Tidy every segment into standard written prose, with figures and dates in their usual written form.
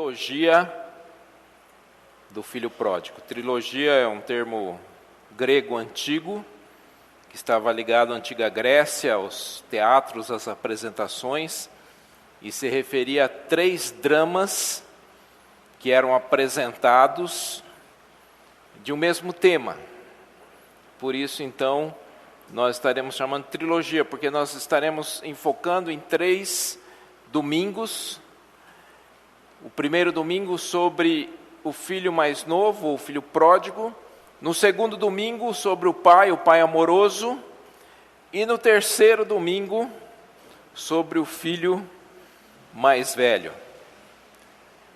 trilogia do filho pródigo. Trilogia é um termo grego antigo, que estava ligado à antiga Grécia, aos teatros, às apresentações, e se referia a 3 dramas que eram apresentados de um mesmo tema. Por isso, então, nós estaremos chamando de trilogia, porque nós estaremos enfocando em 3 domingos. O primeiro domingo sobre o filho mais novo, o filho pródigo. No segundo domingo sobre o pai amoroso. E no terceiro domingo sobre o filho mais velho.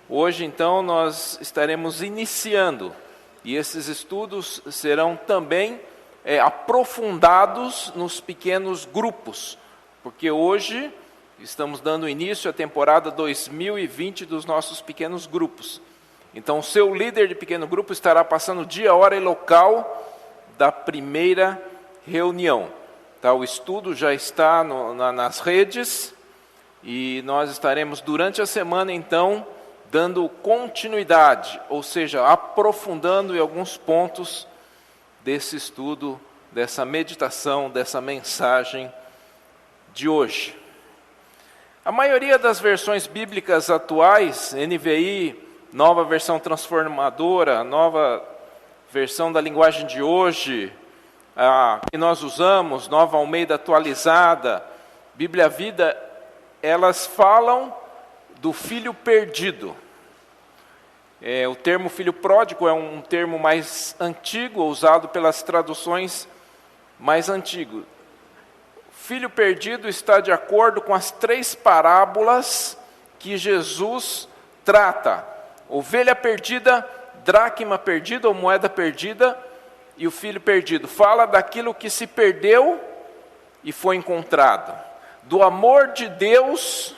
Hoje, então, nós estaremos iniciando, e esses estudos serão também aprofundados nos pequenos grupos, porque hoje estamos dando início à temporada 2020 dos nossos pequenos grupos. Então, o seu líder de pequeno grupo estará passando dia, hora e local da primeira reunião. Tá, o estudo já está nas redes, e nós estaremos durante a semana, então, dando continuidade, ou seja, aprofundando em alguns pontos desse estudo, dessa meditação, dessa mensagem de hoje. A maioria das versões bíblicas atuais, NVI, Nova Versão Transformadora, Nova Versão da Linguagem de Hoje, a que nós usamos, Nova Almeida Atualizada, Bíblia Vida, elas falam do filho perdido. O termo filho pródigo é um termo mais antigo, usado pelas traduções mais antigas. Filho perdido está de acordo com as 3 parábolas que Jesus trata: ovelha perdida, dracma perdida ou moeda perdida, e o filho perdido. Fala daquilo que se perdeu e foi encontrado, do amor de Deus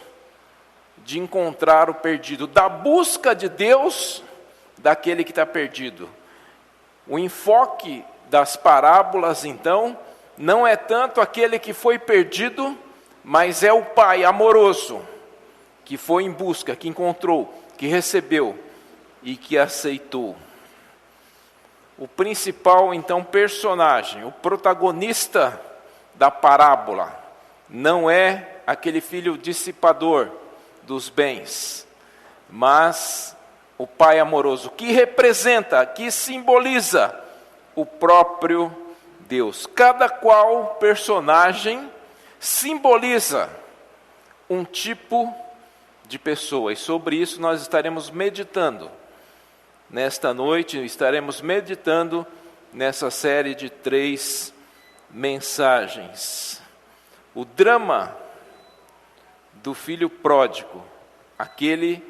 de encontrar o perdido, da busca de Deus daquele que está perdido. O enfoque das parábolas, então, não é tanto aquele que foi perdido, mas é o pai amoroso, que foi em busca, que encontrou, que recebeu e que aceitou. O principal, então, personagem, o protagonista da parábola, não é aquele filho dissipador dos bens, mas o pai amoroso, que representa, que simboliza o próprio Deus. Cada qual personagem simboliza um tipo de pessoa, e sobre isso nós estaremos meditando nesta noite, estaremos meditando nessa série de 3 mensagens. O drama do filho pródigo, aquele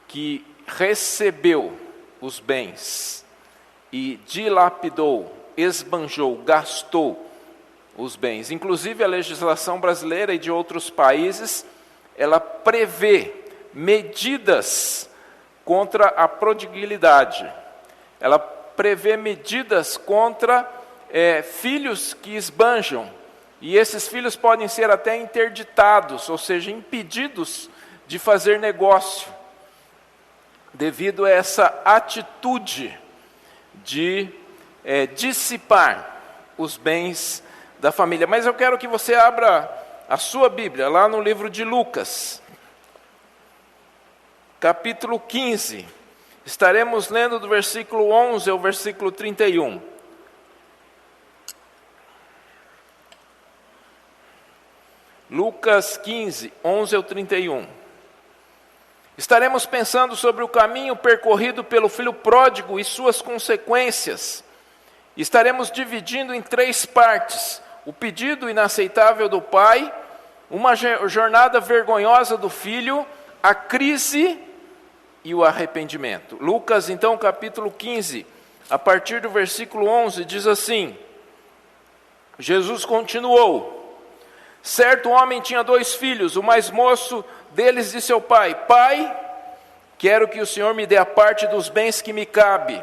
que recebeu os bens e dilapidou, esbanjou, gastou os bens. Inclusive a legislação brasileira e de outros países, ela prevê medidas contra a prodigalidade. Ela prevê medidas contra filhos que esbanjam. E esses filhos podem ser até interditados, ou seja, impedidos de fazer negócio, devido a essa atitude de dissipar os bens da família. Mas eu quero que você abra a sua Bíblia, lá no livro de Lucas, capítulo 15. Estaremos lendo do versículo 11 ao versículo 31. Lucas 15, 11 ao 31. Estaremos pensando sobre o caminho percorrido pelo filho pródigo e suas consequências. Estaremos dividindo em 3 partes: o pedido inaceitável do pai, uma jornada vergonhosa do filho, a crise e o arrependimento. Lucas, então, capítulo 15, a partir do versículo 11, diz assim: Jesus continuou: certo homem tinha 2 filhos. O mais moço deles disse ao pai: Pai, quero que o Senhor me dê a parte dos bens que me cabe.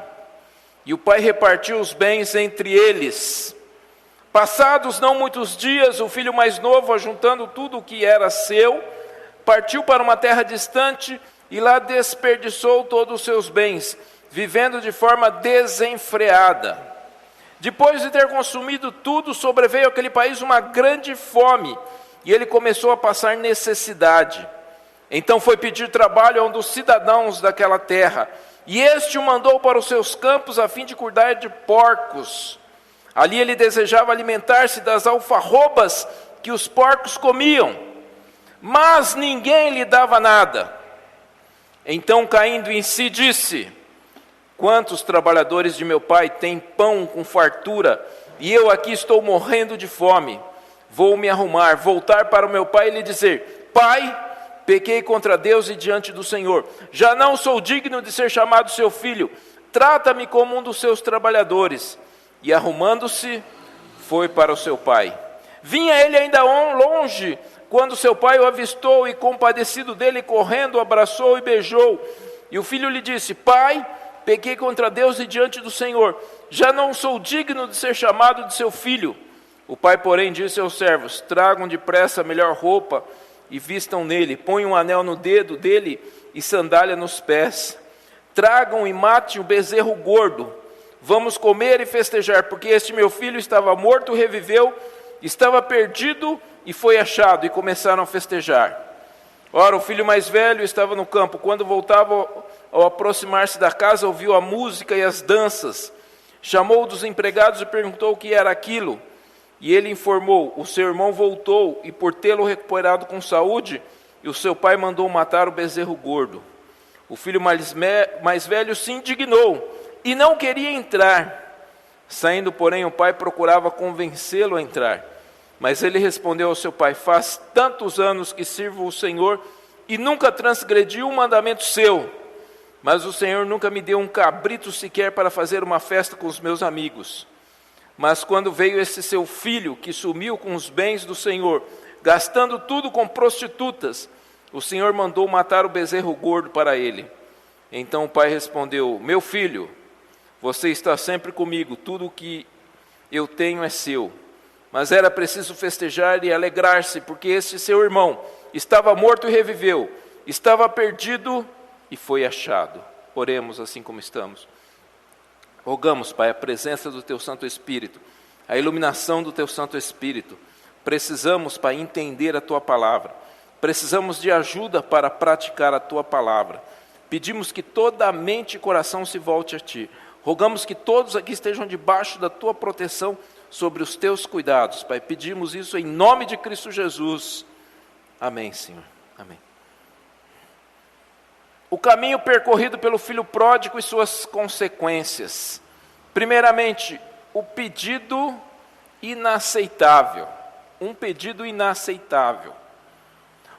E o pai repartiu os bens entre eles. Passados não muitos dias, o filho mais novo, ajuntando tudo o que era seu, partiu para uma terra distante e lá desperdiçou todos os seus bens, vivendo de forma desenfreada. Depois de ter consumido tudo, sobreveio àquele país uma grande fome, e ele começou a passar necessidade. Então foi pedir trabalho a um dos cidadãos daquela terra, e este o mandou para os seus campos a fim de cuidar de porcos. Ali ele desejava alimentar-se das alfarrobas que os porcos comiam, mas ninguém lhe dava nada. Então, caindo em si, disse: quantos trabalhadores de meu pai têm pão com fartura, e eu aqui estou morrendo de fome. Vou me arrumar, voltar para o meu pai e lhe dizer: Pai, pequei contra Deus e diante do Senhor. Já não sou digno de ser chamado seu filho. Trata-me como um dos seus trabalhadores. E arrumando-se, foi para o seu pai. Vinha ele ainda longe, quando seu pai o avistou e, compadecido dele, correndo, o abraçou e beijou. E o filho lhe disse: Pai, pequei contra Deus e diante do Senhor. Já não sou digno de ser chamado de seu filho. O pai, porém, disse aos servos: tragam depressa a melhor roupa e vistam nele, ponham um anel no dedo dele e sandália nos pés. Tragam e matem o bezerro gordo. Vamos comer e festejar, porque este meu filho estava morto, reviveu, estava perdido e foi achado. E começaram a festejar. Ora, o filho mais velho estava no campo. Quando voltava, ao aproximar-se da casa, ouviu a música e as danças. Chamou dos empregados e perguntou o que era aquilo. E ele informou: o seu irmão voltou, e por tê-lo recuperado com saúde, e o seu pai mandou matar o bezerro gordo. O filho mais velho se indignou, e não queria entrar. Saindo, porém, o pai procurava convencê-lo a entrar. Mas ele respondeu ao seu pai: faz tantos anos que sirvo o Senhor, e nunca transgredi um mandamento seu. Mas o Senhor nunca me deu um cabrito sequer para fazer uma festa com os meus amigos. Mas quando veio esse seu filho, que sumiu com os bens do Senhor, gastando tudo com prostitutas, o Senhor mandou matar o bezerro gordo para ele. Então o pai respondeu: meu filho, você está sempre comigo, tudo o que eu tenho é seu. Mas era preciso festejar e alegrar-se, porque este seu irmão estava morto e reviveu, estava perdido e foi achado. Oremos assim como estamos. Rogamos, Pai, a presença do Teu Santo Espírito, a iluminação do Teu Santo Espírito. Precisamos, Pai, entender a Tua palavra. Precisamos de ajuda para praticar a Tua palavra. Pedimos que toda a mente e coração se volte a Ti. Rogamos que todos aqui estejam debaixo da Tua proteção, sobre os Teus cuidados, Pai. Pedimos isso em nome de Cristo Jesus. Amém, Senhor. Amém. O caminho percorrido pelo filho pródigo e suas consequências. Primeiramente, o pedido inaceitável. Um pedido inaceitável.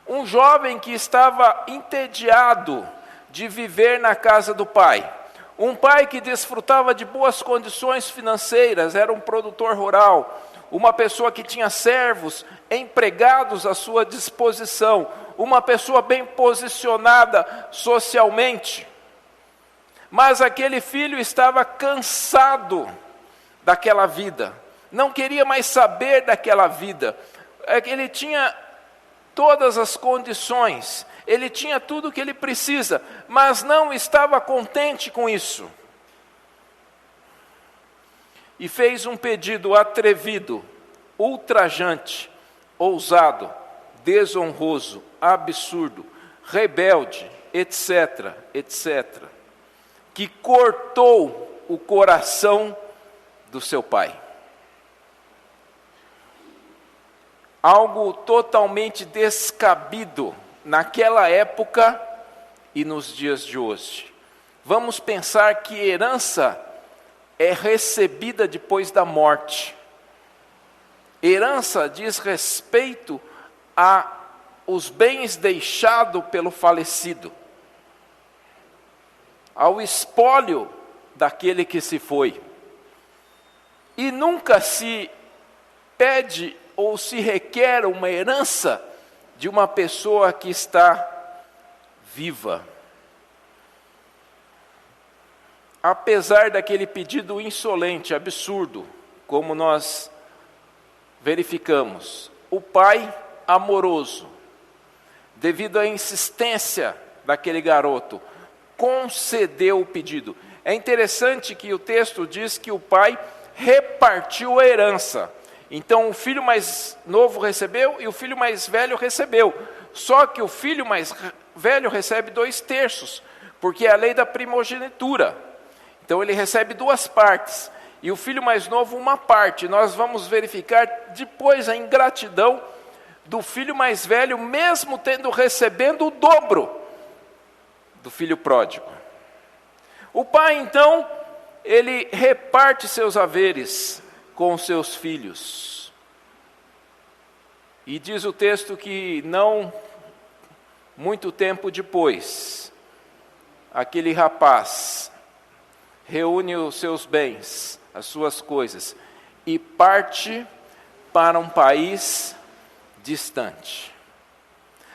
Um jovem que estava entediado de viver na casa do pai. Um pai que desfrutava de boas condições financeiras, era um produtor rural, uma pessoa que tinha servos, empregados à sua disposição, uma pessoa bem posicionada socialmente. Mas aquele filho estava cansado daquela vida, não queria mais saber daquela vida. Ele tinha todas as condições, ele tinha tudo o que ele precisa, mas não estava contente com isso. E fez um pedido atrevido, ultrajante, ousado, desonroso, absurdo, rebelde, etc., etc., que cortou o coração do seu pai. Algo totalmente descabido naquela época e nos dias de hoje. Vamos pensar que herança é recebida depois da morte. Herança diz respeito a os bens deixados pelo falecido, ao espólio daquele que se foi. E nunca se pede ou se requer uma herança de uma pessoa que está viva. Apesar daquele pedido insolente, absurdo, como nós verificamos, o pai amoroso, devido à insistência daquele garoto, concedeu o pedido. É interessante que o texto diz que o pai repartiu a herança. Então o filho mais novo recebeu e o filho mais velho recebeu. Só que o filho mais velho recebe 2/3, porque é a lei da primogenitura. Então ele recebe 2 partes. E o filho mais novo 1 parte. Nós vamos verificar depois a ingratidão do filho mais velho, mesmo recebendo o dobro do filho pródigo. O pai, então, ele reparte seus haveres com seus filhos. E diz o texto que não muito tempo depois, aquele rapaz reúne os seus bens, as suas coisas, e parte para um país distante.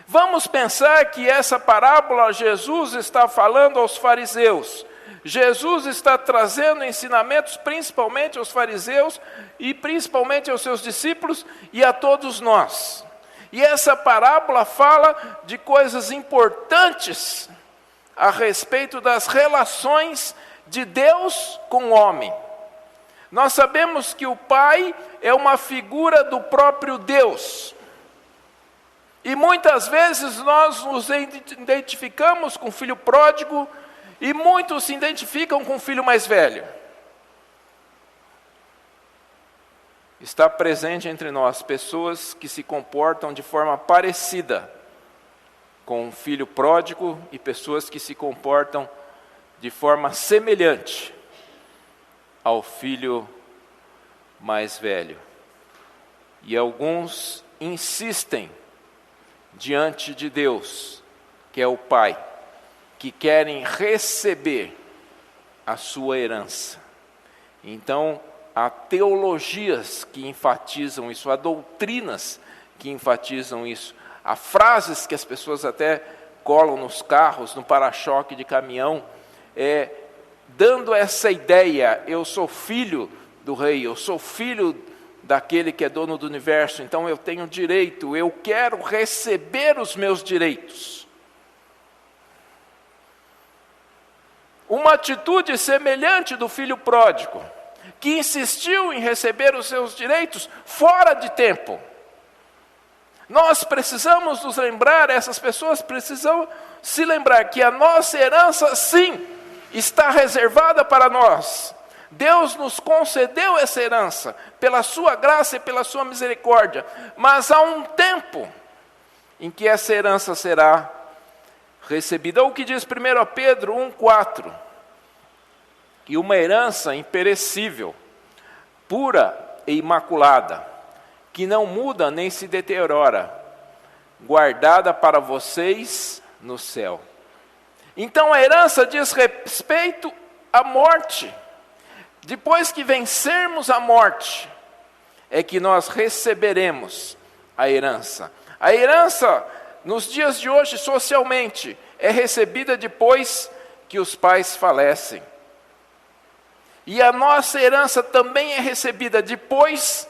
Vamos pensar que essa parábola Jesus está falando aos fariseus. Jesus está trazendo ensinamentos principalmente aos fariseus e principalmente aos seus discípulos e a todos nós. E essa parábola fala de coisas importantes a respeito das relações de Deus com o homem. Nós sabemos que o pai é uma figura do próprio Deus. E muitas vezes nós nos identificamos com o filho pródigo e muitos se identificam com o filho mais velho. Está presente entre nós pessoas que se comportam de forma parecida com o filho pródigo e pessoas que se comportam de forma semelhante ao filho mais velho. E alguns insistem diante de Deus, que é o Pai, que querem receber a sua herança. Então, há teologias que enfatizam isso, há doutrinas que enfatizam isso, há frases que as pessoas até colam nos carros, no para-choque de caminhão, dando essa ideia: eu sou filho do rei, eu sou filho daquele que é dono do universo, então eu tenho direito, eu quero receber os meus direitos. Uma atitude semelhante do filho pródigo, que insistiu em receber os seus direitos fora de tempo. Nós precisamos nos lembrar, essas pessoas precisam se lembrar que a nossa herança, sim, está reservada para nós. Deus nos concedeu essa herança, pela sua graça e pela sua misericórdia, mas há um tempo em que essa herança será recebida. O que diz 1 Pedro 1,4, que uma herança imperecível, pura e imaculada, que não muda nem se deteriora, guardada para vocês no céu. Então a herança diz respeito à morte. Depois que vencermos a morte, é que nós receberemos a herança. A herança, nos dias de hoje, socialmente, é recebida depois que os pais falecem. E a nossa herança também é recebida depois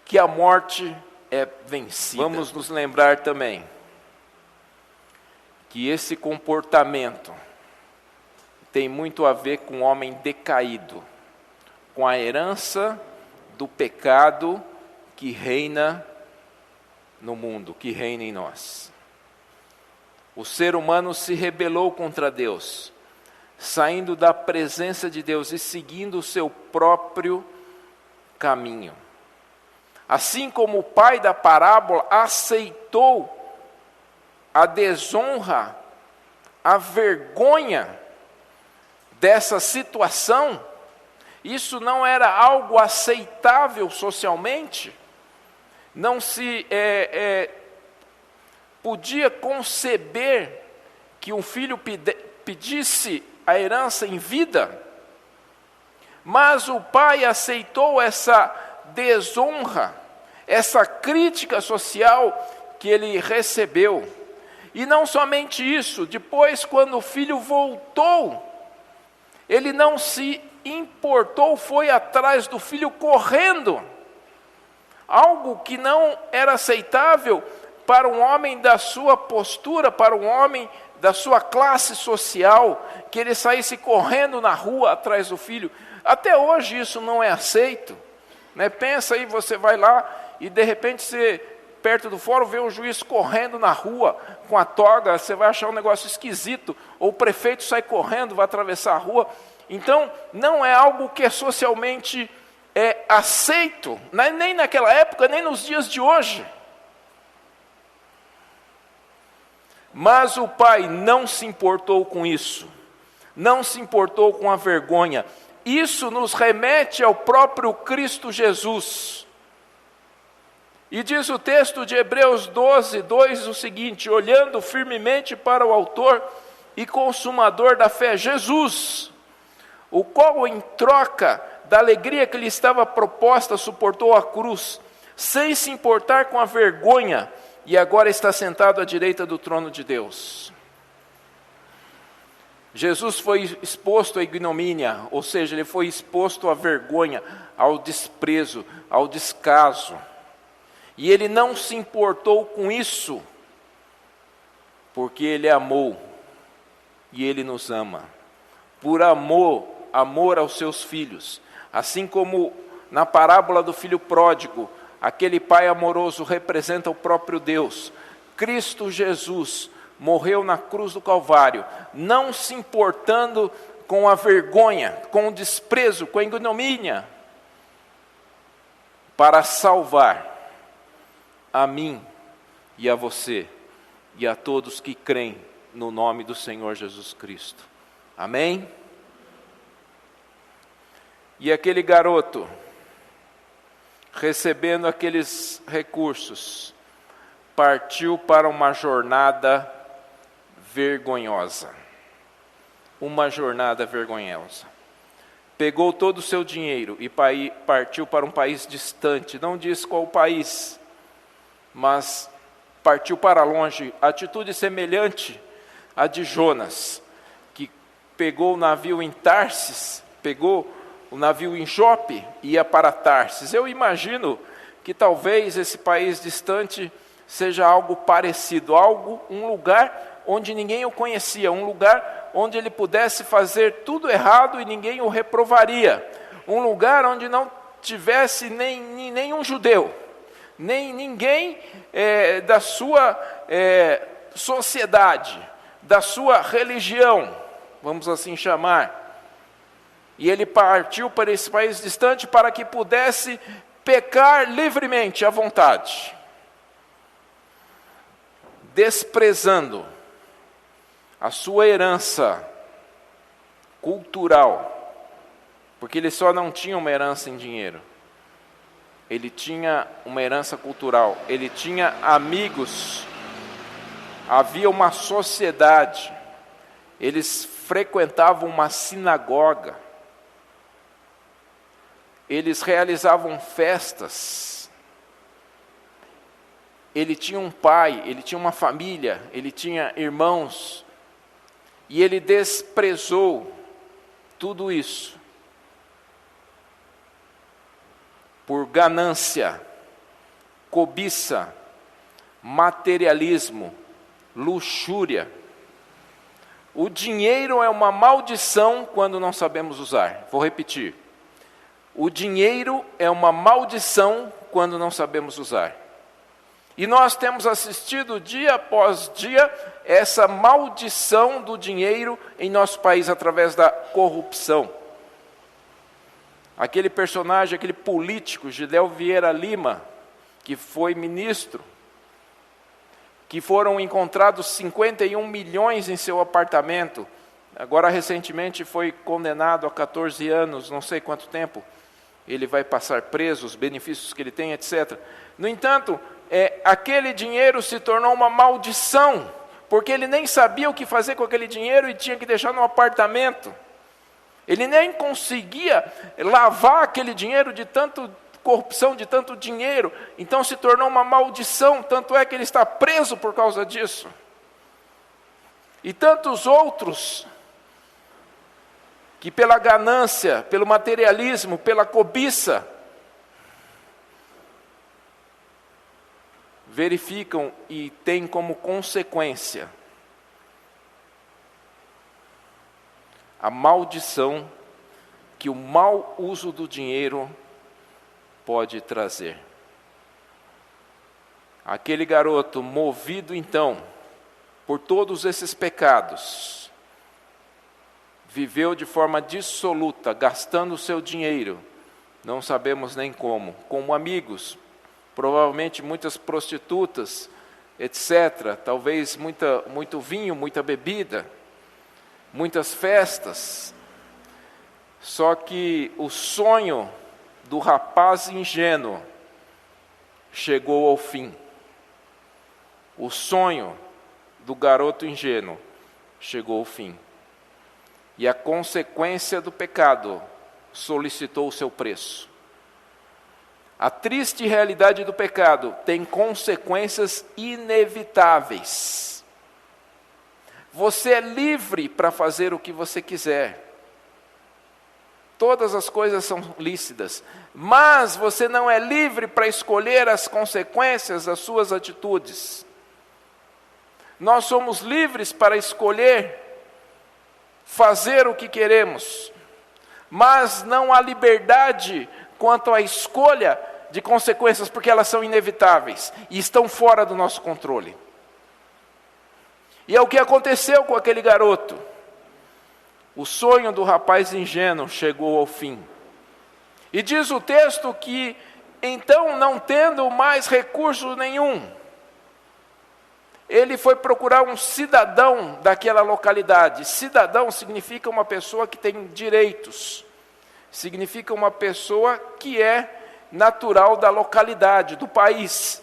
que a morte é vencida. Vamos nos lembrar também que esse comportamento tem muito a ver com o homem decaído, com a herança do pecado que reina no mundo, que reina em nós. O ser humano se rebelou contra Deus, saindo da presença de Deus e seguindo o seu próprio caminho. Assim como o pai da parábola aceitou a desonra, a vergonha dessa situação, isso não era algo aceitável socialmente, não se podia conceber que um filho pedisse a herança em vida, mas o pai aceitou essa desonra, essa crítica social que ele recebeu. E não somente isso, depois quando o filho voltou, ele não se importou, foi atrás do filho correndo, algo que não era aceitável para um homem da sua postura, para um homem da sua classe social, que ele saísse correndo na rua atrás do filho. Até hoje isso não é aceito, né? Pensa aí, você vai lá e de repente você, perto do fórum, vê o juiz correndo na rua com a toga, você vai achar um negócio esquisito, ou o prefeito sai correndo, vai atravessar a rua. Então, não é algo que é socialmente aceito, nem naquela época, nem nos dias de hoje. Mas o pai não se importou com isso, não se importou com a vergonha. Isso nos remete ao próprio Cristo Jesus. E diz o texto de Hebreus 12, 2 o seguinte: olhando firmemente para o autor e consumador da fé, Jesus, o qual em troca da alegria que lhe estava proposta, suportou a cruz, sem se importar com a vergonha, e agora está sentado à direita do trono de Deus. Jesus foi exposto à ignomínia, ou seja, ele foi exposto à vergonha, ao desprezo, ao descaso. E ele não se importou com isso, porque ele amou, e ele nos ama. Por amor aos seus filhos. Assim como na parábola do filho pródigo, aquele pai amoroso representa o próprio Deus. Cristo Jesus morreu na cruz do Calvário, não se importando com a vergonha, com o desprezo, com a ignomínia, para salvar a mim e a você e a todos que creem no nome do Senhor Jesus Cristo. Amém? E aquele garoto, recebendo aqueles recursos, partiu para uma jornada vergonhosa. Uma jornada vergonhosa. Pegou todo o seu dinheiro e partiu para um país distante. Não diz qual país, mas partiu para longe. Atitude semelhante à de Jonas, que pegou o navio em Tarsis, pegou o navio em Jope e ia para Tarsis. Eu imagino que talvez esse país distante seja algo parecido, um lugar onde ninguém o conhecia, um lugar onde ele pudesse fazer tudo errado e ninguém o reprovaria, um lugar onde não tivesse nenhum judeu, nem ninguém da sua sociedade, da sua religião, vamos assim chamar. E ele partiu para esse país distante para que pudesse pecar livremente, à vontade, desprezando a sua herança cultural, porque ele só não tinha uma herança em dinheiro, ele tinha uma herança cultural, ele tinha amigos, havia uma sociedade, eles frequentavam uma sinagoga, eles realizavam festas, ele tinha um pai, ele tinha uma família, ele tinha irmãos, e ele desprezou tudo isso por ganância, cobiça, materialismo, luxúria. O dinheiro é uma maldição quando não sabemos usar. Vou repetir. O dinheiro é uma maldição quando não sabemos usar. E nós temos assistido dia após dia essa maldição do dinheiro em nosso país através da corrupção. Aquele personagem, aquele político, Gidel Vieira Lima, que foi ministro, que foram encontrados 51 milhões em seu apartamento, agora recentemente foi condenado a 14 anos, não sei quanto tempo, ele vai passar preso, os benefícios que ele tem, etc. No entanto, aquele dinheiro se tornou uma maldição, porque ele nem sabia o que fazer com aquele dinheiro e tinha que deixar no apartamento. Ele nem conseguia lavar aquele dinheiro de tanto corrupção, de tanto dinheiro. Então se tornou uma maldição, tanto é que ele está preso por causa disso. E tantos outros que pela ganância, pelo materialismo, pela cobiça, verificam e têm como consequência a maldição que o mau uso do dinheiro pode trazer. Aquele garoto, movido então por todos esses pecados, viveu de forma dissoluta, gastando o seu dinheiro, não sabemos nem como amigos, provavelmente muitas prostitutas, etc. Talvez muito vinho, muita bebida, muitas festas. Só que o sonho do rapaz ingênuo chegou ao fim. O sonho do garoto ingênuo chegou ao fim. E a consequência do pecado solicitou o seu preço. A triste realidade do pecado tem consequências inevitáveis. Você é livre para fazer o que você quiser. Todas as coisas são lícitas, mas você não é livre para escolher as consequências das suas atitudes. Nós somos livres para escolher fazer o que queremos, mas não há liberdade quanto à escolha de consequências, porque elas são inevitáveis e estão fora do nosso controle. E é o que aconteceu com aquele garoto. O sonho do rapaz ingênuo chegou ao fim. E diz o texto que, então, não tendo mais recurso nenhum, ele foi procurar um cidadão daquela localidade. Cidadão significa uma pessoa que tem direitos. Significa uma pessoa que é natural da localidade, do país.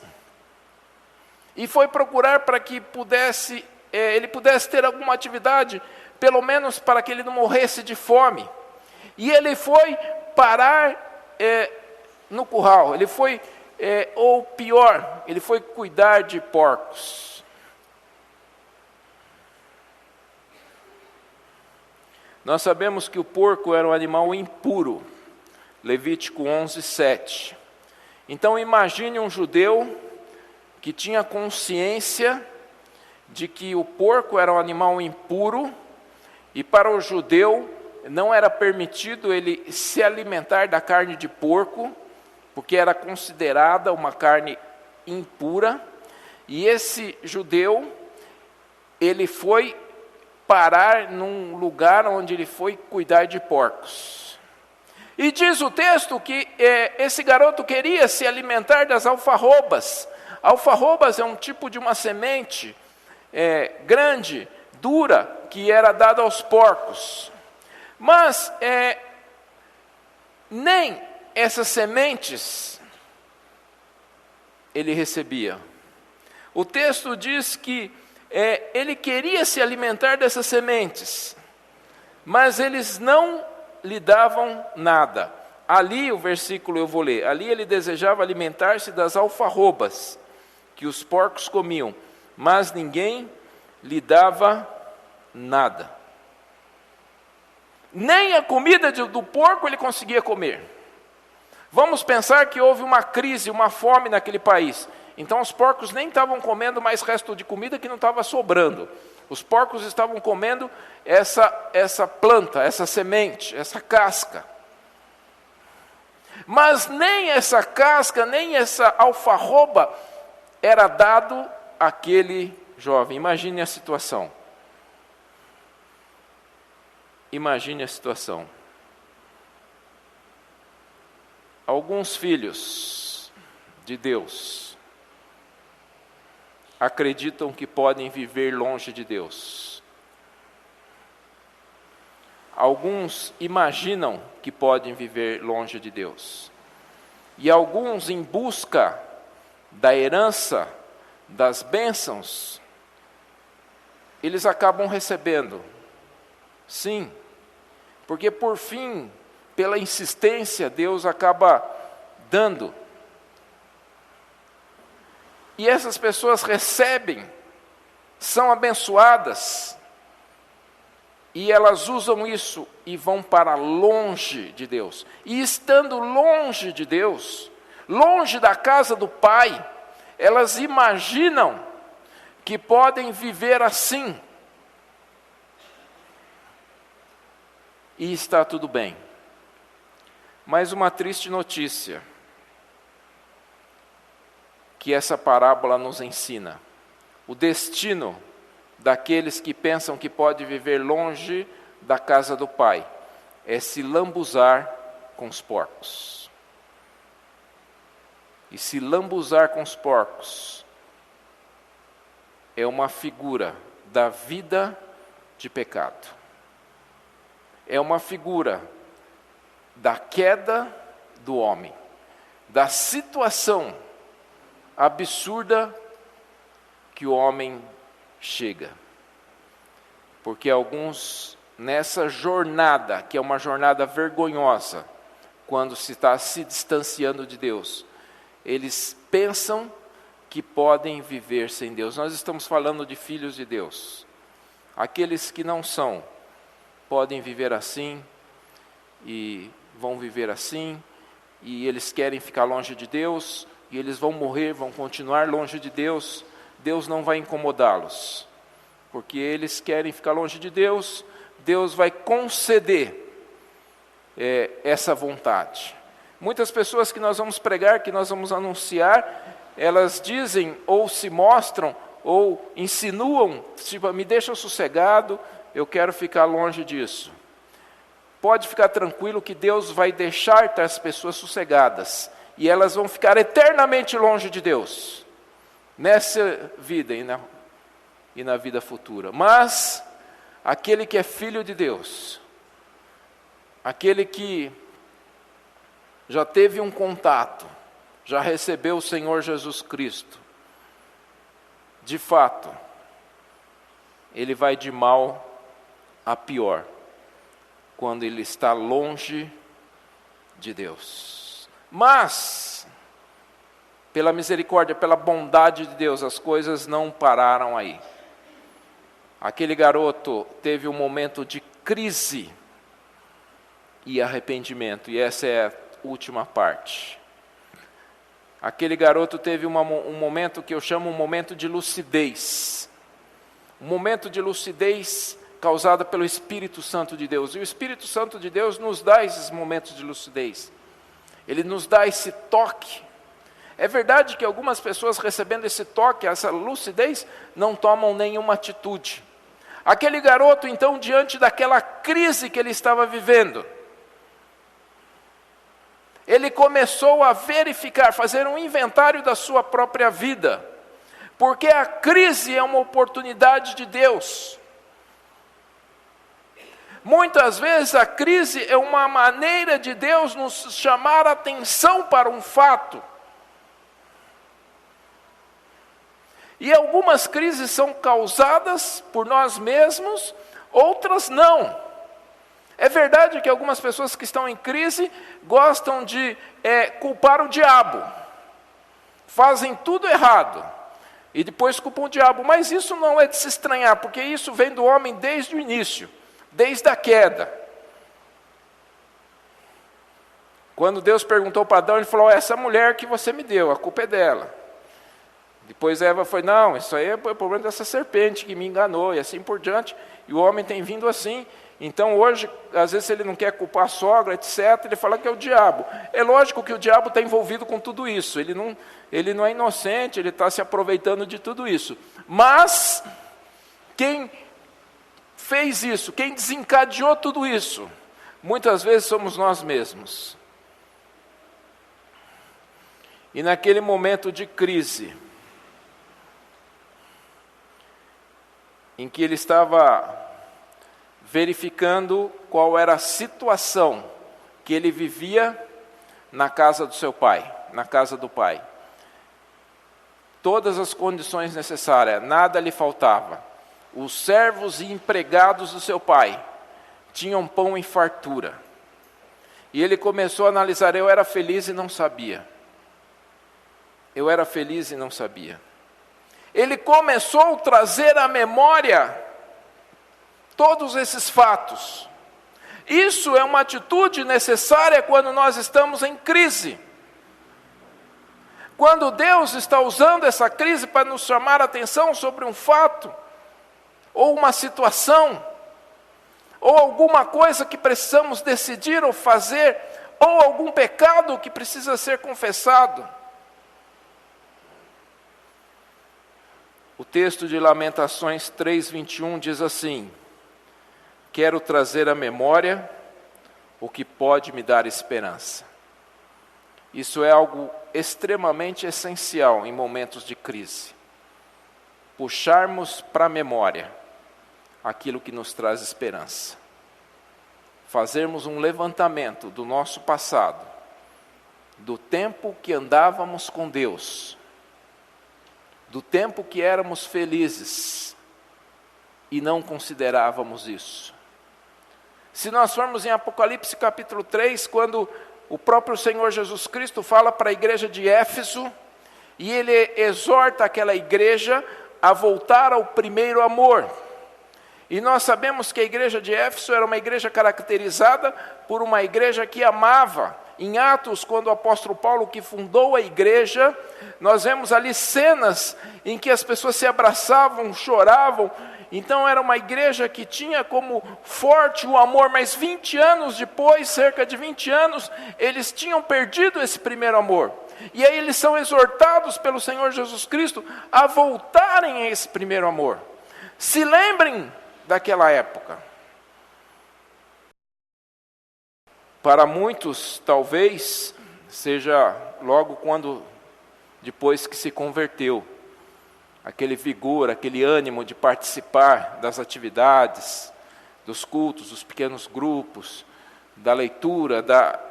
E foi procurar para que ele pudesse ter alguma atividade, pelo menos para que ele não morresse de fome. E ele foi parar no curral. Ele foi, ou pior, ele foi cuidar de porcos. Nós sabemos que o porco era um animal impuro, Levítico 11:7. Então imagine um judeu que tinha consciência de que o porco era um animal impuro, e para o judeu não era permitido ele se alimentar da carne de porco, porque era considerada uma carne impura, e esse judeu, ele foi parar num lugar onde ele foi cuidar de porcos. E diz o texto que esse garoto queria se alimentar das alfarrobas. Alfarrobas é um tipo de uma semente grande, dura, que era dada aos porcos. Mas nem essas sementes ele recebia. O texto diz que ele queria se alimentar dessas sementes, mas eles não lhe davam nada. Ali, o versículo eu vou ler, ali ele desejava alimentar-se das alfarrobas que os porcos comiam, mas ninguém lhe dava nada. Nem a comida do porco ele conseguia comer. Vamos pensar que houve uma crise, uma fome naquele país. Então os porcos nem estavam comendo mais resto de comida que não estava sobrando. Os porcos estavam comendo essa planta, essa semente, essa casca. Mas nem essa casca, nem essa alfarroba era dado àquele jovem. Imagine a situação. Imagine a situação. Alguns filhos de Deus acreditam que podem viver longe de Deus. Alguns imaginam que podem viver longe de Deus. E alguns, em busca da herança, das bênçãos, eles acabam recebendo. Sim, porque por fim, pela insistência, Deus acaba dando. E essas pessoas recebem, são abençoadas, e elas usam isso e vão para longe de Deus. E estando longe de Deus, longe da casa do Pai, elas imaginam que podem viver assim. e está tudo bem. Mas uma triste notícia que essa parábola nos ensina: o destino daqueles que pensam que pode viver longe da casa do Pai é se lambuzar com os porcos. E se lambuzar com os porcos é uma figura da vida de pecado. É uma figura da queda do homem, da situação absurda que o homem chega. Porque alguns, nessa jornada, que é uma jornada vergonhosa, quando se está se distanciando de Deus, eles pensam que podem viver sem Deus. Nós estamos falando de filhos de Deus. Aqueles que não são, podem viver assim, e vão viver assim, e eles querem ficar longe de Deus, e eles vão morrer, vão continuar longe de Deus. Deus não vai incomodá-los, porque eles querem ficar longe de Deus. Deus vai conceder essa vontade. Muitas pessoas que nós vamos pregar, que nós vamos anunciar, elas dizem, ou se mostram, ou insinuam, tipo, me deixam sossegado, eu quero ficar longe disso. Pode ficar tranquilo que Deus vai deixar as pessoas sossegadas, e elas vão ficar eternamente longe de Deus, nessa vida e na vida futura. Mas aquele que é filho de Deus, aquele que já teve um contato, já recebeu o Senhor Jesus Cristo, de fato, ele vai de mal a pior, quando ele está longe de Deus. Mas, pela misericórdia, pela bondade de Deus, as coisas não pararam aí. Aquele garoto teve um momento de crise e arrependimento, e essa é a última parte. Aquele garoto teve um momento que eu chamo um momento de lucidez. Um momento de lucidez causada pelo Espírito Santo de Deus. E o Espírito Santo de Deus nos dá esses momentos de lucidez. Ele nos dá esse toque. É verdade que algumas pessoas, recebendo esse toque, essa lucidez, não tomam nenhuma atitude. Aquele garoto, então, diante daquela crise que ele estava vivendo, ele começou a verificar, fazer um inventário da sua própria vida, porque a crise é uma oportunidade de Deus. Muitas vezes a crise é uma maneira de Deus nos chamar a atenção para um fato. E algumas crises são causadas por nós mesmos, outras não. É verdade que algumas pessoas que estão em crise gostam de culpar o diabo. Fazem tudo errado e depois culpam o diabo. Mas isso não é de se estranhar, porque isso vem do homem desde o início, desde a queda. Quando Deus perguntou para Adão, ele falou: essa mulher que você me deu, a culpa é dela. Depois Eva foi: não, isso aí é o problema dessa serpente que me enganou, e assim por diante. E o homem tem vindo assim. Então hoje, às vezes ele não quer culpar a sogra, etc., ele fala que é o diabo. É lógico que o diabo está envolvido com tudo isso, ele não é inocente, ele está se aproveitando de tudo isso. Mas, quem fez isso, quem desencadeou tudo isso, muitas vezes somos nós mesmos. E naquele momento de crise, em que ele estava verificando qual era a situação que ele vivia na casa do seu pai, na casa do pai. Todas as condições necessárias, nada lhe faltava. Os servos e empregados do seu pai tinham pão em fartura. E ele começou a analisar: eu era feliz e não sabia. Eu era feliz e não sabia. Ele começou a trazer à memória todos esses fatos. Isso é uma atitude necessária quando nós estamos em crise. Quando Deus está usando essa crise para nos chamar a atenção sobre um fato, ou uma situação, ou alguma coisa que precisamos decidir ou fazer, ou algum pecado que precisa ser confessado. O texto de Lamentações 3:21 diz assim: quero trazer à memória o que pode me dar esperança. Isso é algo extremamente essencial em momentos de crise. Puxarmos para a memória aquilo que nos traz esperança. Fazermos um levantamento do nosso passado, do tempo que andávamos com Deus, do tempo que éramos felizes e não considerávamos isso. Se nós formos em Apocalipse capítulo 3, quando o próprio Senhor Jesus Cristo fala para a igreja de Éfeso, e Ele exorta aquela igreja a voltar ao primeiro amor. E nós sabemos que a igreja de Éfeso era uma igreja caracterizada por uma igreja que amava. Em Atos, quando o apóstolo Paulo que fundou a igreja, nós vemos ali cenas em que as pessoas se abraçavam, choravam. Então era uma igreja que tinha como forte o amor, mas 20 anos depois, cerca de 20 anos, eles tinham perdido esse primeiro amor. E aí eles são exortados pelo Senhor Jesus Cristo a voltarem a esse primeiro amor. Se lembrem daquela época. Para muitos, talvez, seja logo depois que se converteu. Aquele vigor, aquele ânimo de participar das atividades, dos cultos, dos pequenos grupos, da leitura,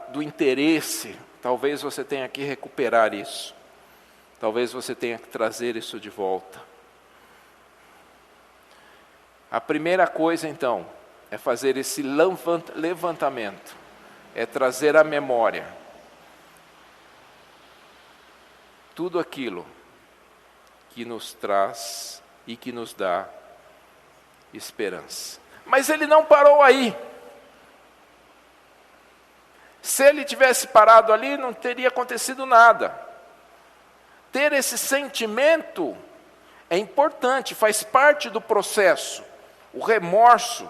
do interesse. Talvez você tenha que recuperar isso. Talvez você tenha que trazer isso de volta. A primeira coisa, então, é fazer esse levantamento. É trazer à memória tudo aquilo que nos traz e que nos dá esperança. Mas ele não parou aí. Se ele tivesse parado ali, não teria acontecido nada. Ter esse sentimento é importante, faz parte do processo. O remorso,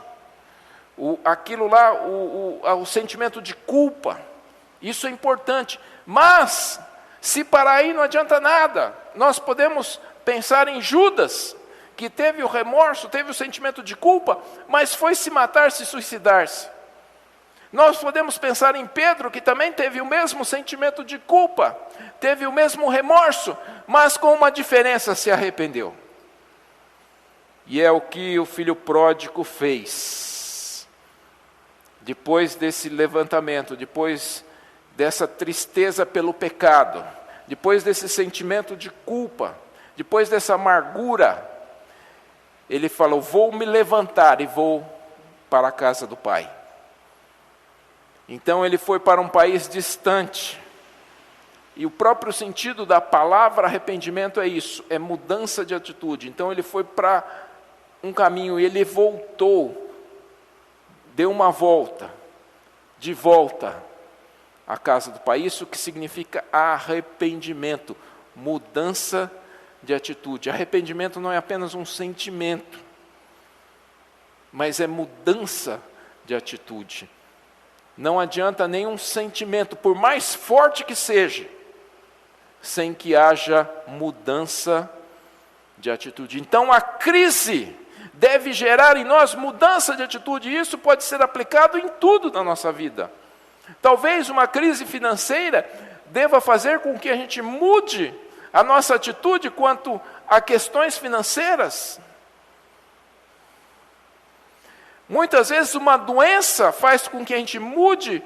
o sentimento de culpa, isso é importante. Mas, se parar aí não adianta nada. Nós podemos pensar em Judas, que teve o remorso, teve o sentimento de culpa, mas foi se matar, se suicidar-se. Nós podemos pensar em Pedro, que também teve o mesmo sentimento de culpa, teve o mesmo remorso, mas com uma diferença, se arrependeu. E é o que o filho pródigo fez. Depois desse levantamento, depois dessa tristeza pelo pecado, depois desse sentimento de culpa, depois dessa amargura, ele falou: vou me levantar e vou para a casa do Pai. Então ele foi para um país distante. E o próprio sentido da palavra arrependimento é isso, é mudança de atitude. Então ele foi para um caminho e ele voltou, deu uma volta, de volta à casa do Pai. Isso que significa arrependimento, mudança de atitude. Arrependimento não é apenas um sentimento, mas é mudança de atitude. Não adianta nenhum sentimento, por mais forte que seja, sem que haja mudança de atitude. Então a crise deve gerar em nós mudança de atitude, e isso pode ser aplicado em tudo na nossa vida. Talvez uma crise financeira deva fazer com que a gente mude a nossa atitude quanto a questões financeiras. Muitas vezes uma doença faz com que a gente mude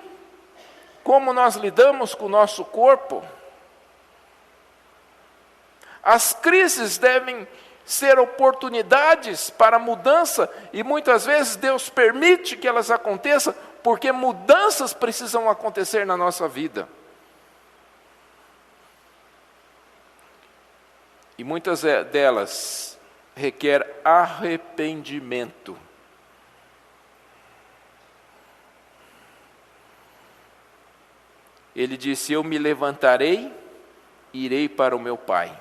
como nós lidamos com o nosso corpo. As crises devem ser oportunidades para mudança, e muitas vezes Deus permite que elas aconteçam, porque mudanças precisam acontecer na nossa vida. E muitas delas requer arrependimento. Ele disse: eu me levantarei e irei para o meu Pai.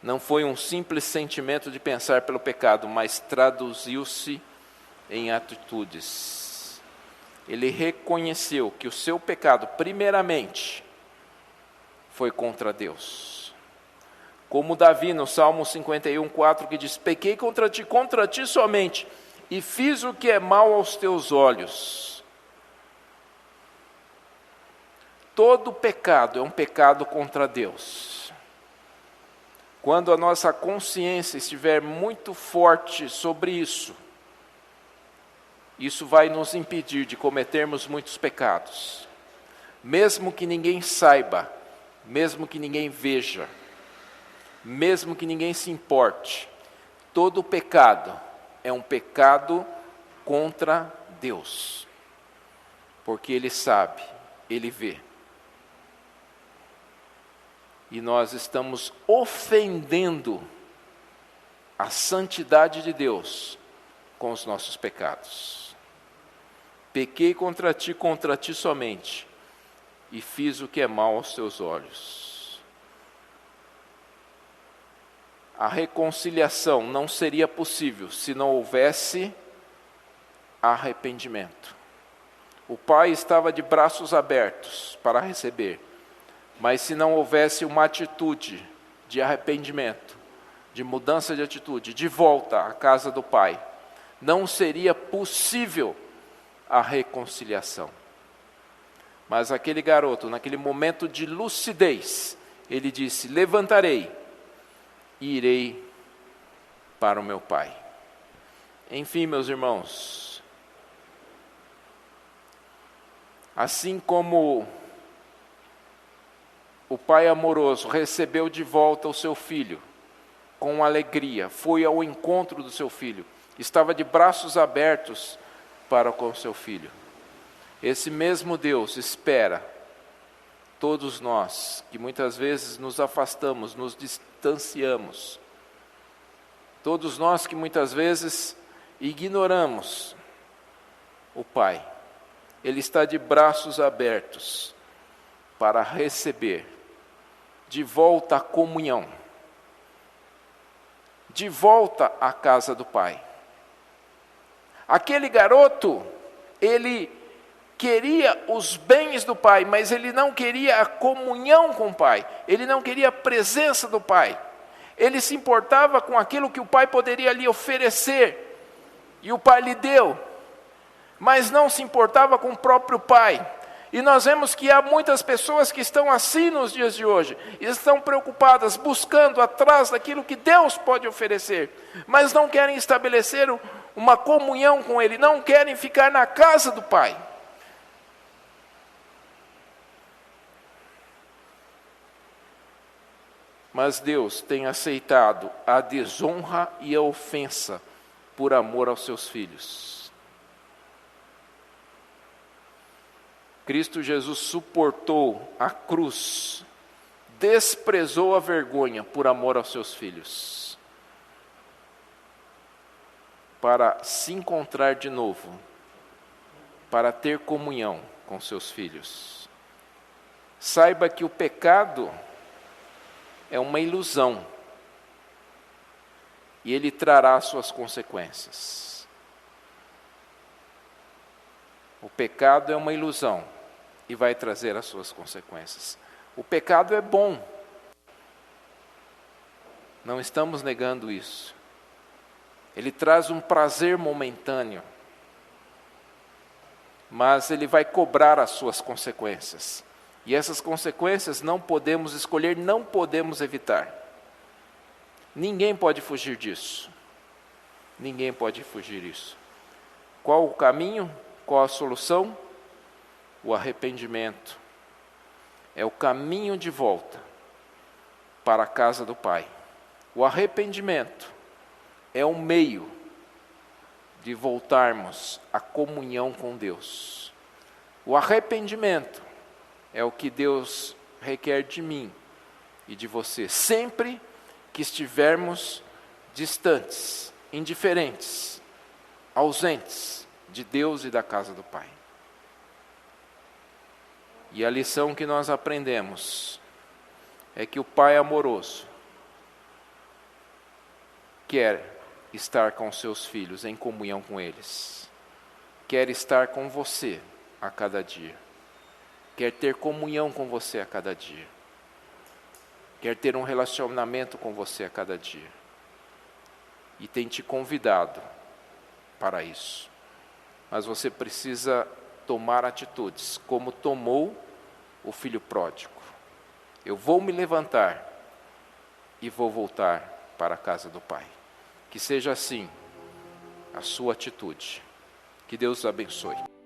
Não foi um simples sentimento de pensar pelo pecado, mas traduziu-se em atitudes. Ele reconheceu que o seu pecado, primeiramente, foi contra Deus. Como Davi no Salmo 51:4, que diz: pequei contra ti somente, e fiz o que é mal aos teus olhos. Todo pecado é um pecado contra Deus. Quando a nossa consciência estiver muito forte sobre isso, isso vai nos impedir de cometermos muitos pecados. Mesmo que ninguém saiba, mesmo que ninguém veja, mesmo que ninguém se importe, todo pecado é um pecado contra Deus. Porque Ele sabe, Ele vê. E nós estamos ofendendo a santidade de Deus com os nossos pecados. Pequei contra ti somente, e fiz o que é mal aos teus olhos. A reconciliação não seria possível se não houvesse arrependimento. O pai estava de braços abertos para receber, mas se não houvesse uma atitude de arrependimento, de mudança de atitude, de volta à casa do pai, não seria possível a reconciliação. Mas aquele garoto, naquele momento de lucidez, ele disse: levantarei e irei para o meu pai. Enfim, meus irmãos, assim como o pai amoroso recebeu de volta o seu filho com alegria, foi ao encontro do seu filho, estava de braços abertos para com o seu filho. Esse mesmo Deus espera todos nós, que muitas vezes nos afastamos, nos distanciamos, todos nós que muitas vezes ignoramos o Pai. Ele está de braços abertos para receber de volta a comunhão, de volta à casa do Pai. Aquele garoto, ele queria os bens do Pai, mas ele não queria a comunhão com o Pai, ele não queria a presença do Pai. Ele se importava com aquilo que o Pai poderia lhe oferecer, e o Pai lhe deu, mas não se importava com o próprio Pai. E nós vemos que há muitas pessoas que estão assim nos dias de hoje, estão preocupadas, buscando atrás daquilo que Deus pode oferecer, mas não querem estabelecer uma comunhão com Ele, não querem ficar na casa do Pai. Mas Deus tem aceitado a desonra e a ofensa por amor aos seus filhos. Cristo Jesus suportou a cruz, desprezou a vergonha por amor aos seus filhos, para se encontrar de novo, para ter comunhão com seus filhos. Saiba que o pecado é uma ilusão, e ele trará suas consequências. O pecado é uma ilusão e vai trazer as suas consequências. O pecado é bom, não estamos negando isso. Ele traz um prazer momentâneo, mas ele vai cobrar as suas consequências. E essas consequências não podemos escolher, não podemos evitar. Ninguém pode fugir disso. Ninguém pode fugir disso. Qual o caminho? Qual a solução? O arrependimento. É o caminho de volta para a casa do Pai. O arrependimento é um meio de voltarmos à comunhão com Deus. O arrependimento é o que Deus requer de mim e de você, sempre que estivermos distantes, indiferentes, ausentes de Deus e da casa do Pai. E a lição que nós aprendemos é que o Pai amoroso quer estar com seus filhos, em comunhão com eles. Quer estar com você a cada dia. Quer ter comunhão com você a cada dia. Quer ter um relacionamento com você a cada dia. E tem te convidado para isso. Mas você precisa tomar atitudes, como tomou o filho pródigo. Eu vou me levantar e vou voltar para a casa do Pai. Que seja assim a sua atitude. Que Deus os abençoe.